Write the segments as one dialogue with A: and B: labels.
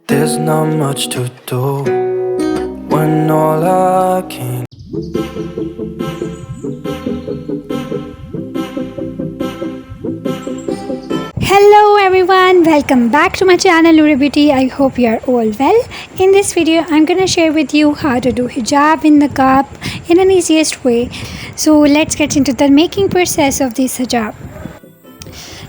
A: There's not much to do when all I can.
B: Hello everyone, welcome back to my channel Nuri Beauty. I hope you are all well. In this video I'm gonna share with you how to do hijab in niqab in an easiest way. So let's get into the making process of this hijab.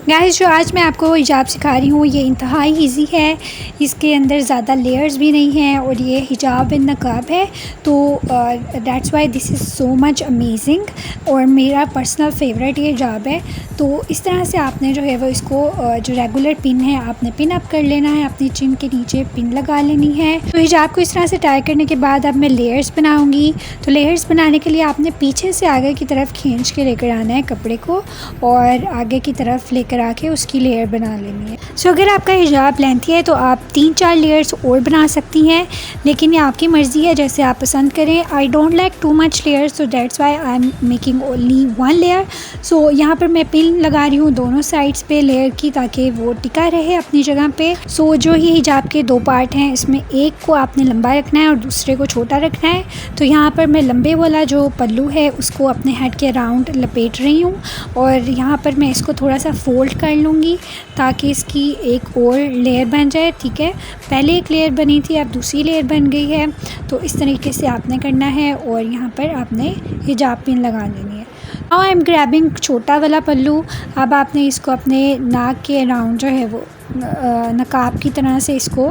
B: Guys, जो आज मैं आपको हिजाब सिखा रही हूँ ये इंतहाई इजी है। इसके अंदर ज़्यादा लेयर्स भी नहीं हैं और ये हिजाब इन नकाब है, तो that's why this is so much amazing और मेरा पर्सनल फेवरेट ये हिजाब है। तो इस तरह से आपने जो है वो इसको जो रेगुलर पिन है आपने पिन अप कर लेना है, अपनी चिन के नीचे पिन लगा लेनी है। तो हिजाब को इस तरह से टाई करने के बाद अब मैं लेयर्स बनाऊँगी। तो लेयर्स बनाने के लिए आपने पीछे से आगे की तरफ खींच के लेकर आना है कपड़े को और आगे की तरफ लेकर आके उसकी लेयर बना लेनी है। सो अगर आपका हिजाब लेंथी है तो आप 3-4 लेयर्स और बना सकती हैं, लेकिन ये आपकी मर्ज़ी है, जैसे आप पसंद करें। I don't like too much layers, so that's why I am making only 1 layer. So यहाँ पर मैं पिन लगा रही हूँ दोनों साइड्स पे लेयर की, ताकि वो टिका रहे अपनी जगह पे। सो जो ये हिजाब के 2 पार्ट हैं, इसमें एक को आपने लंबा रखना है और दूसरे को छोटा रखना है। तो यहाँ पर मैं लंबे वाला जो पल्लू है उसको अपने हेड के अराउंड लपेट रही हूँ और यहाँ पर मैं इसको थोड़ा सा फोल्ड कर लूँगी ताकि इसकी एक और लेयर बन जाए। ठीक है, पहले एक लेयर बनी थी, अब दूसरी लेयर बन गई है। तो इस तरीके से आपने करना है और यहाँ पर आपने हिजाब पिन लगा लेनी है। नाउ आई एम ग्रैबिंग छोटा वाला पल्लू। अब आपने इसको अपने नाक के अराउंड जो है वो नकाब की तरह से इसको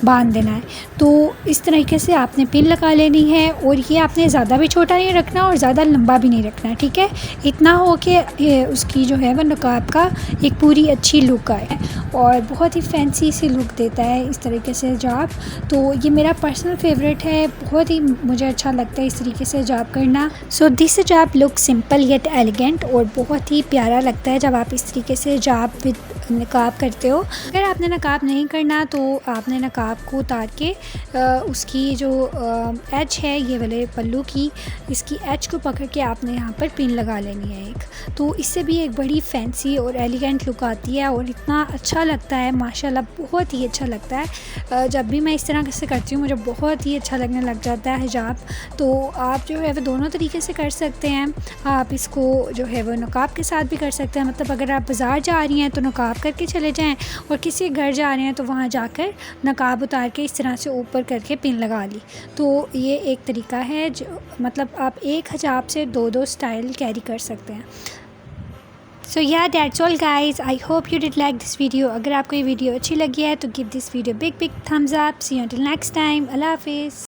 B: बांध देना है। तो इस तरीके से आपने पिन लगा लेनी है और ये आपने ज़्यादा भी छोटा नहीं रखना और ज़्यादा लंबा भी नहीं रखना। ठीक है, इतना हो कि उसकी जो है वह नकाब का एक पूरी अच्छी लुक आए और बहुत ही फैंसी सी लुक देता है इस तरीके से हिजाब। तो ये मेरा पर्सनल फेवरेट है, बहुत ही मुझे अच्छा लगता है इस तरीके से हिजाब करना। सो दिस हिजाब लुक सिंपल येट एलिगेंट और बहुत ही प्यारा लगता है जब आप इस तरीके से हिजाब विद नकाब करते हो। अगर आपने नकाब नहीं करना तो आपने नकाब को उतार के उसकी जो एज है ये वाले पल्लू की, इसकी एज को पकड़ के आपने यहाँ पर पिन लगा लेनी है एक। तो इससे भी एक बड़ी फैंसी और एलिगेंट लुक आती है और इतना अच्छा लगता है, माशाल्लाह बहुत ही अच्छा लगता है। जब भी मैं इस तरह से करती हूँ मुझे बहुत ही अच्छा लगने लग जाता है हिजाब। तो आप जो है वो दोनों तरीके से कर सकते हैं। आप इसको जो है वो नकाब के साथ भी कर सकते हैं, मतलब अगर आप बाज़ार जा रही हैं तो नकाब करके चले जाएं और किसी घर जा रहे हैं तो वहाँ जाकर नकाब उतार के इस तरह से ऊपर करके पिन लगा ली। तो ये एक तरीका है जो मतलब आप एक हिजाब से 2-2 स्टाइल कैरी कर सकते हैं। So yeah that's all guys, I hope you did like this video. अगर आपको ये वीडियो अच्छी लगी है तो give this video big thumbs up. See you until next time. अल्लाह हाफिज़।